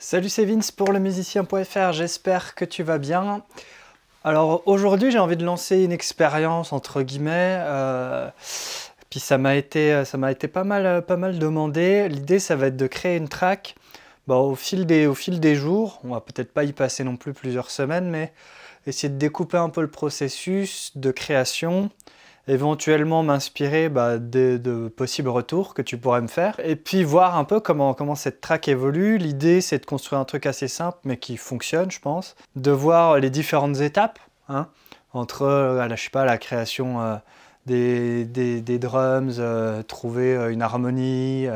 Salut, c'est Vince pour lemusicien.fr, j'espère que tu vas bien. Alors aujourd'hui j'ai envie de lancer une expérience entre guillemets, puis ça m'a été pas mal demandé. L'idée ça va être de créer une track au fil des jours. On va peut-être pas y passer non plus plusieurs semaines, mais essayer de découper un peu le processus de création, éventuellement m'inspirer de possibles retours que tu pourrais me faire, et puis voir un peu comment cette track évolue. L'idée c'est de construire un truc assez simple mais qui fonctionne, je pense, de voir les différentes étapes, hein, entre je sais pas, la création des drums, trouver une harmonie,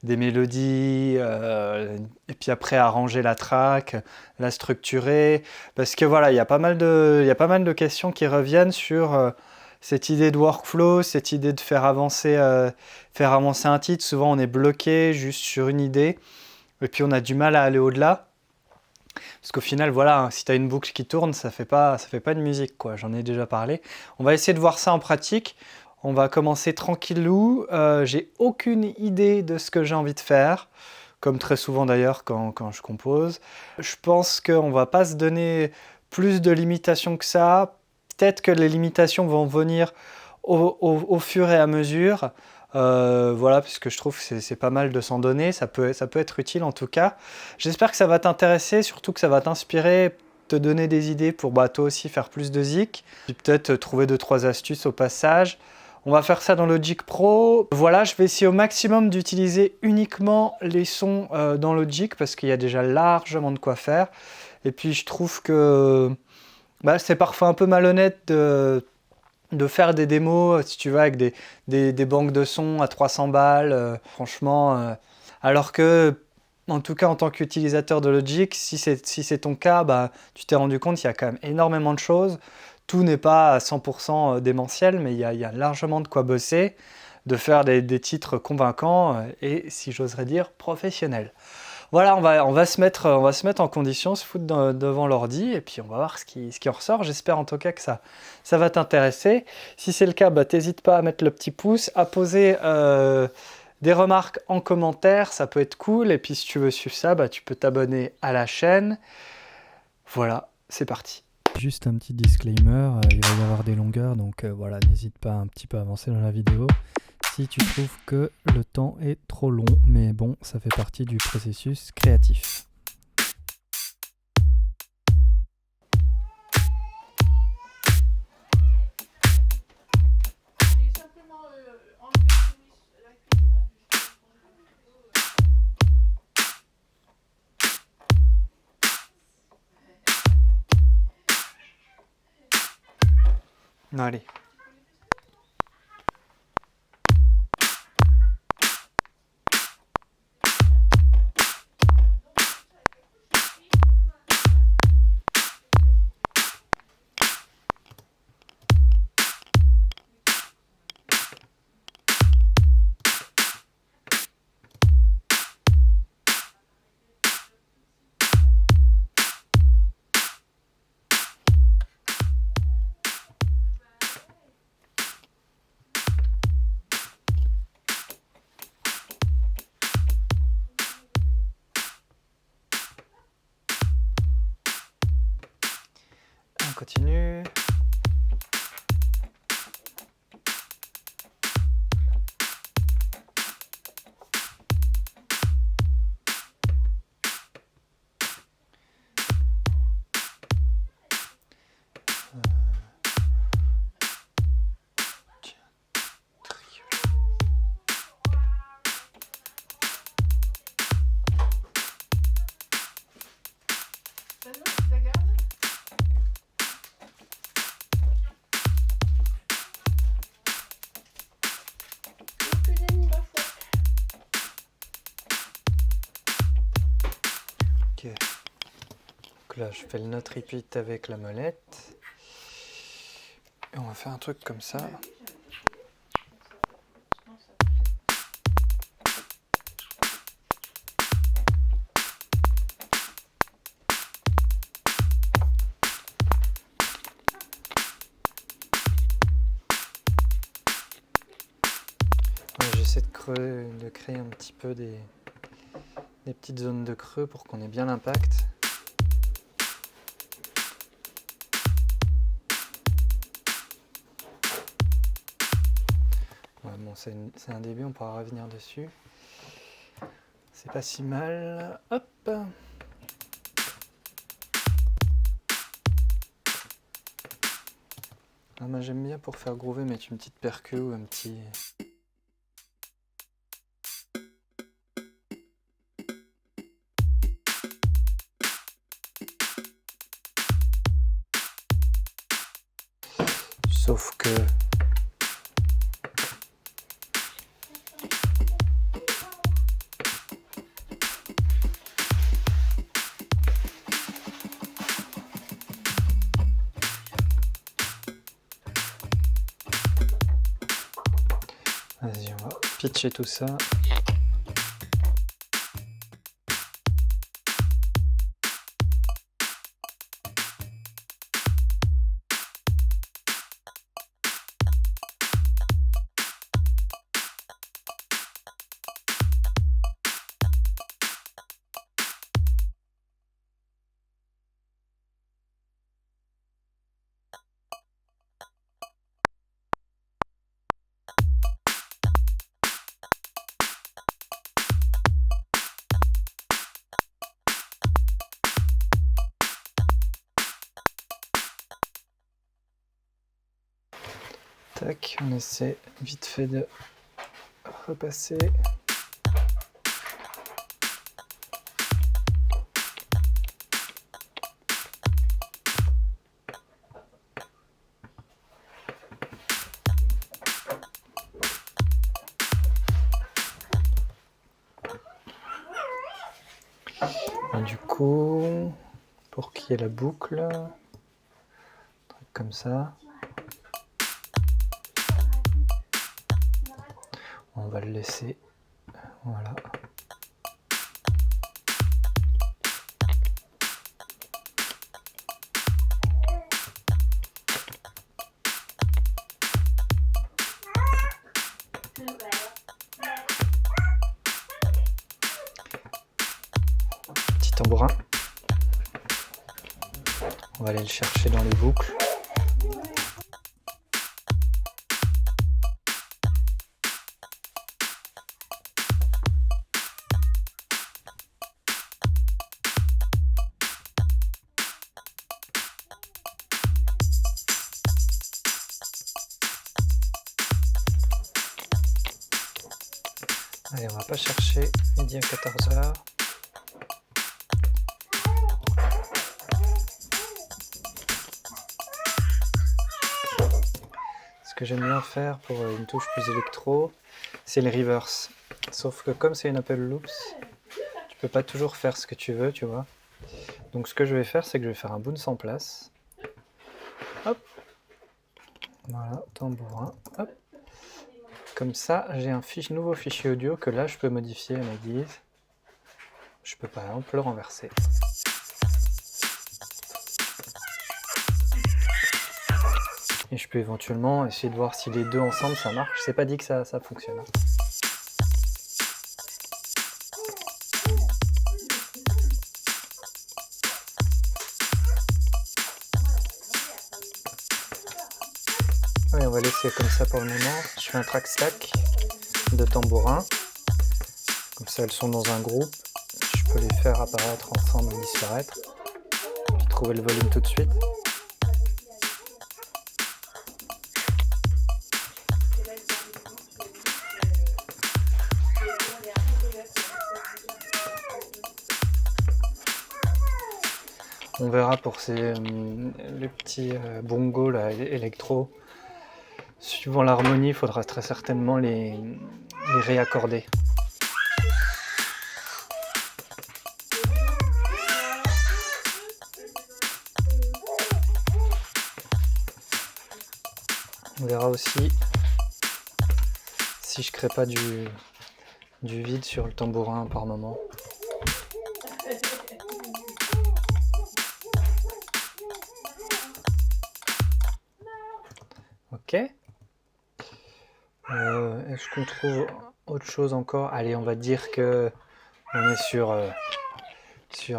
des mélodies, et puis après arranger la track, la structurer, parce que voilà, il y a pas mal de questions qui reviennent sur cette idée de workflow, cette idée de faire avancer un titre. Souvent on est bloqué juste sur une idée et puis on a du mal à aller au-delà. Parce qu'au final, voilà, si tu as une boucle qui tourne, ça fait pas de musique, quoi. J'en ai déjà parlé. On va essayer de voir ça en pratique. On va commencer tranquillou. J'ai aucune idée de ce que j'ai envie de faire, comme très souvent d'ailleurs quand je compose. Je pense qu'on va pas se donner plus de limitations que ça. Peut-être que les limitations vont venir au fur et à mesure. Voilà, puisque je trouve que c'est pas mal de s'en donner, ça peut être utile en tout cas. J'espère que ça va t'intéresser, surtout que ça va t'inspirer, te donner des idées pour toi aussi faire plus de zik, puis peut-être trouver 2-3 astuces au passage. On va faire ça dans Logic Pro. Voilà, je vais essayer au maximum d'utiliser uniquement les sons dans Logic, parce qu'il y a déjà largement de quoi faire. Et puis je trouve que c'est parfois un peu malhonnête de faire des démos, si tu veux, avec des banques de sons à 300 balles, franchement. Alors que, en tout cas, en tant qu'utilisateur de Logic, si c'est ton cas, tu t'es rendu compte qu'il y a quand même énormément de choses. Tout n'est pas à 100% démentiel, mais il y a largement de quoi bosser, de faire des titres convaincants et, si j'oserais dire, professionnels. Voilà, on va se mettre en condition, se foutre devant l'ordi, et puis on va voir ce qui en ressort. J'espère en tout cas que ça va t'intéresser. Si c'est le cas, t'hésite pas à mettre le petit pouce, à poser des remarques en commentaire, ça peut être cool. Et puis si tu veux suivre ça, tu peux t'abonner à la chaîne. Voilà, c'est parti. Juste un petit disclaimer, il va y avoir des longueurs, donc voilà, n'hésite pas un petit peu à avancer dans la vidéo si tu trouves que le temps est trop long, mais bon, ça fait partie du processus créatif. Allez. On continue. Ok. Donc là, je fais le note repeat avec la molette. Et on va faire un truc comme ça. J'essaie de créer un petit peu des des petites zones de creux pour qu'on ait bien l'impact. Ouais, bon, c'est un début, on pourra revenir dessus. C'est pas si mal. Hop. Ah, moi j'aime bien pour faire groover mettre une petite percu ou un petit... Sauf que... Vas-y, on va pitcher tout ça. Tac, on essaie vite fait de repasser. Et du coup, pour qu'il y ait la boucle, un truc comme ça. On va le laisser, voilà. Petit tambourin. On va aller le chercher dans les boucles. Allez, on va pas chercher midi à 14h. Ce que j'aime bien faire pour une touche plus électro, c'est le reverse. Sauf que comme c'est une Apple Loops, tu peux pas toujours faire ce que tu veux, tu vois. Donc ce que je vais faire, c'est que je vais faire un bounce en place. Hop. Voilà, tambourin. Hop. Comme ça, j'ai un nouveau fichier audio que là, je peux modifier à ma guise. Je peux par exemple le renverser. Et je peux éventuellement essayer de voir si les deux ensemble ça marche. C'est pas dit que ça fonctionne. Ouais, on va laisser comme ça pour le moment. Je fais un track stack de tambourins. Comme ça, elles sont dans un groupe. Je peux les faire apparaître ensemble ou disparaître. Puis trouver le volume tout de suite. On verra pour les petits bongos là, électro. Suivant l'harmonie, il faudra très certainement les réaccorder. On verra aussi si je crée pas du vide sur le tambourin par moment. Ok. Est-ce qu'on trouve autre chose encore? Allez, on va dire que On est sur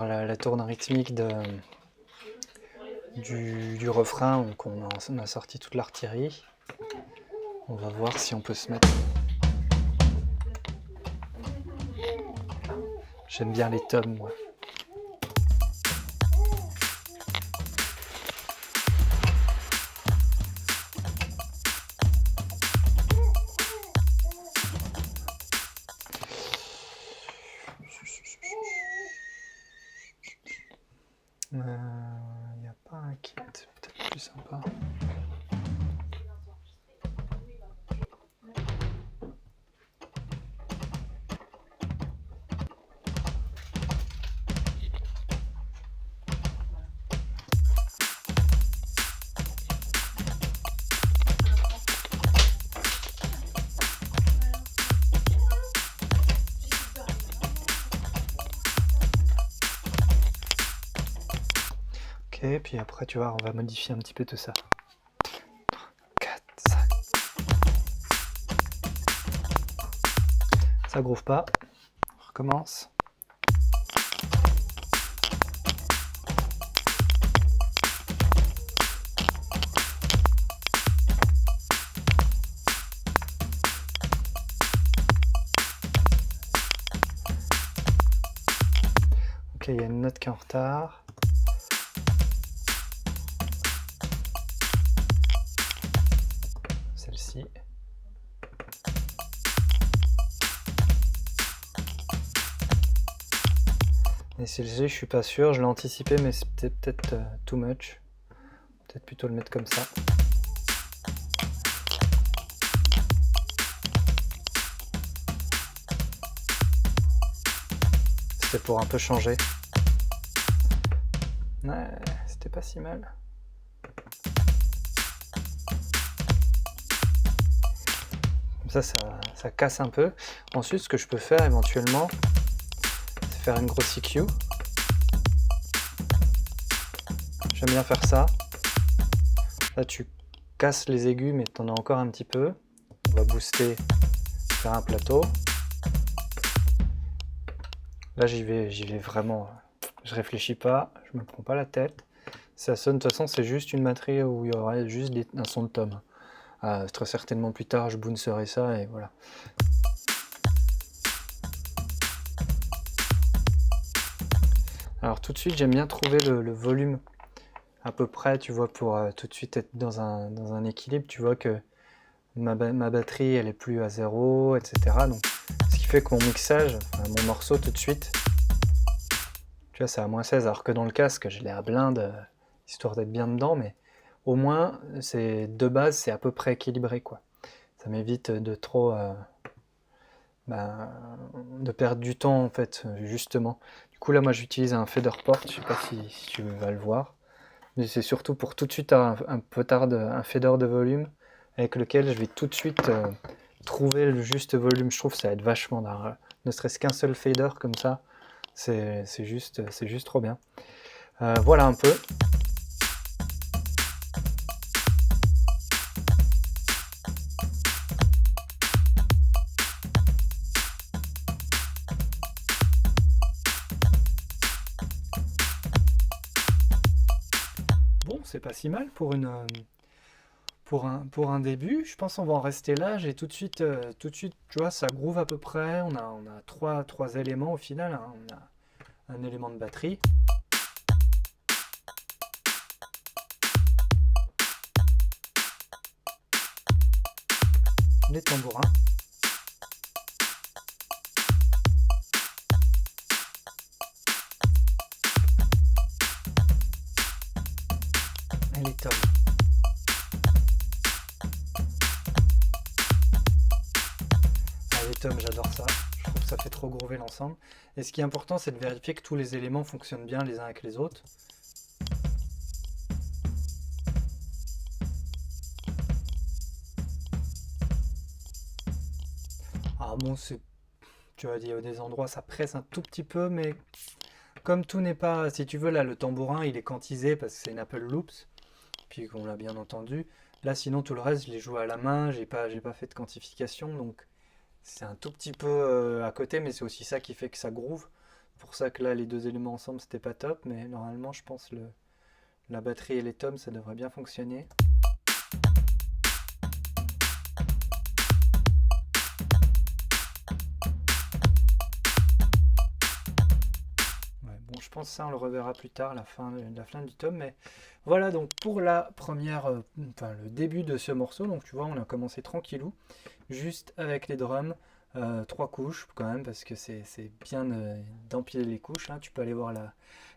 la tourne rythmique du refrain, donc on a sorti toute l'artillerie. On va voir si on peut se mettre. J'aime bien les tomes, moi. Il n'y a pas un kit, peut-être plus sympa. Ok, puis après tu vois, on va modifier un petit peu tout ça. 4, 5. Ça groove pas. On recommence. Ok, il y a une note qui est en retard. Celle-ci. Et celle-ci, je suis pas sûr, je l'ai anticipé, mais c'était peut-être too much. Peut-être plutôt le mettre comme ça. C'était pour un peu changer. Ouais, c'était pas si mal. Comme ça casse un peu. Ensuite, ce que je peux faire éventuellement, c'est faire une grosse EQ. J'aime bien faire ça. Là, tu casses les aigus, mais tu en as encore un petit peu. On va booster, faire un plateau. Là, j'y vais vraiment. Je réfléchis pas, je me prends pas la tête. Ça sonne, de toute façon, c'est juste une batterie où il y aurait juste un son de tom. Très certainement plus tard, je bouncerai ça et voilà. Alors tout de suite, j'aime bien trouver le volume à peu près, tu vois, pour tout de suite être dans un équilibre. Tu vois que ma batterie, elle est plus à 0, etc. Donc, ce qui fait que mon mixage, mon morceau tout de suite, tu vois, c'est à -16, alors que dans le casque, je l'ai à blinde, histoire d'être bien dedans, mais au moins, de base, c'est à peu près équilibré, quoi. Ça m'évite de trop... de perdre du temps, en fait, justement. Du coup, là, moi, j'utilise un fader port, je sais pas si tu vas le voir. Mais c'est surtout pour tout de suite un fader de volume avec lequel je vais tout de suite trouver le juste volume. Je trouve que ça va être vachement d'un, ne serait-ce qu'un seul fader comme ça, c'est juste trop bien. Voilà un peu. Bon, c'est pas si mal pour pour un début. Je pense qu'on va en rester là. J'ai tout de suite, tu vois, ça groove à peu près. On a trois éléments au final, hein. On a un élément de batterie. Les tambourins. Et les tomes. Les tomes, j'adore ça. Je trouve que ça fait trop groover l'ensemble. Et ce qui est important, c'est de vérifier que tous les éléments fonctionnent bien les uns avec les autres. Ah bon, tu vois, il y a des endroits, ça presse un tout petit peu, mais comme tout n'est pas, si tu veux, là, le tambourin, il est quantisé parce que c'est une Apple Loops, puis qu'on l'a bien entendu. Là, sinon, tout le reste, je l'ai joué à la main, j'ai pas fait de quantification, donc C'est un tout petit peu à côté, mais c'est aussi ça qui fait que ça groove. C'est pour ça que là, les deux éléments ensemble, c'était pas top, mais normalement, je pense la batterie et les toms, ça devrait bien fonctionner. Bon, je pense que ça, on le reverra plus tard, la fin du tome. Mais voilà, donc pour la première, le début de ce morceau, donc tu vois, on a commencé tranquillou, juste avec les drums, 3 couches quand même, parce que c'est bien d'empiler les couches. Hein. Tu peux aller voir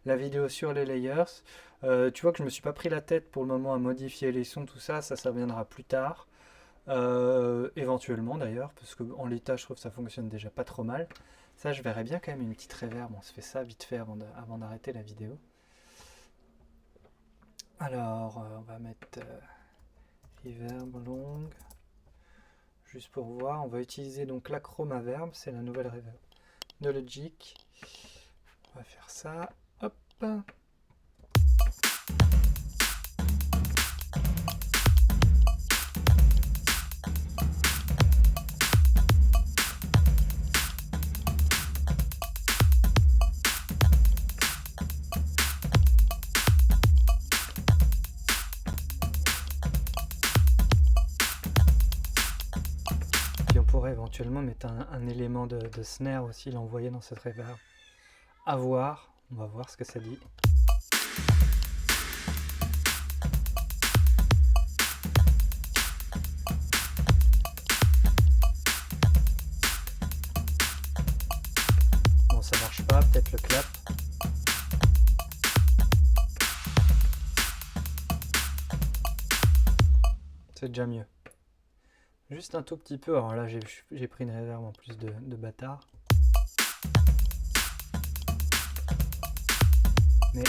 la vidéo sur les layers. Tu vois que je me suis pas pris la tête pour le moment à modifier les sons, tout ça, ça viendra plus tard. Éventuellement d'ailleurs, parce qu'en l'état, je trouve que ça fonctionne déjà pas trop mal. Ça, je verrais bien quand même une petite reverb. On se fait ça vite fait avant d'arrêter la vidéo. Alors, on va mettre reverb long. Juste pour voir, on va utiliser donc la chroma verb. C'est la nouvelle reverb de Logic. On va faire ça. Hop. Éventuellement mettre un élément de snare aussi, l'envoyer dans cette reverb. À voir, on va voir ce que ça dit. Bon, ça marche pas, peut-être le clap. C'est déjà mieux. Juste un tout petit peu, alors là j'ai pris une reverb en plus de bâtard. Mais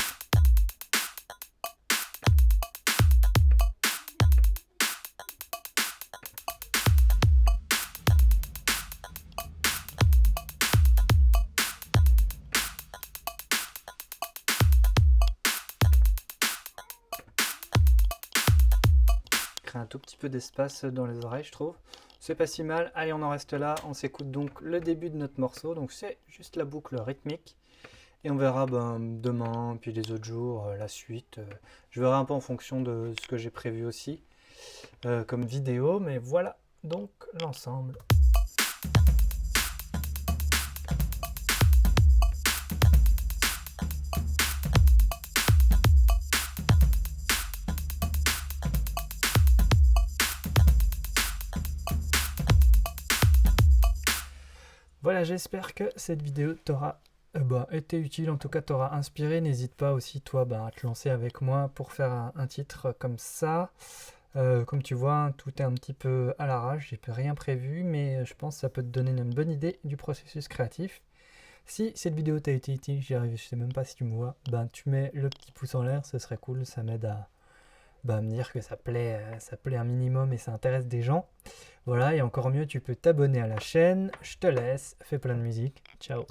un tout petit peu d'espace dans les oreilles, je trouve. C'est pas si mal. Allez, on en reste là. On s'écoute donc le début de notre morceau. Donc c'est juste la boucle rythmique. Et on verra demain, puis les autres jours, la suite. Je verrai un peu en fonction de ce que j'ai prévu aussi comme vidéo. Mais voilà donc l'ensemble. Voilà, j'espère que cette vidéo t'aura été utile, en tout cas t'aura inspiré. N'hésite pas aussi toi à te lancer avec moi pour faire un titre comme ça. Comme tu vois, tout est un petit peu à l'arrache, j'ai rien prévu, mais je pense que ça peut te donner une bonne idée du processus créatif. Si cette vidéo t'a été utile, j'y arrive, je sais même pas si tu me vois, tu mets le petit pouce en l'air, ce serait cool, ça m'aide à me dire que ça plaît un minimum et ça intéresse des gens. Voilà, et encore mieux, tu peux t'abonner à la chaîne. Je te laisse, fais plein de musique. Ciao.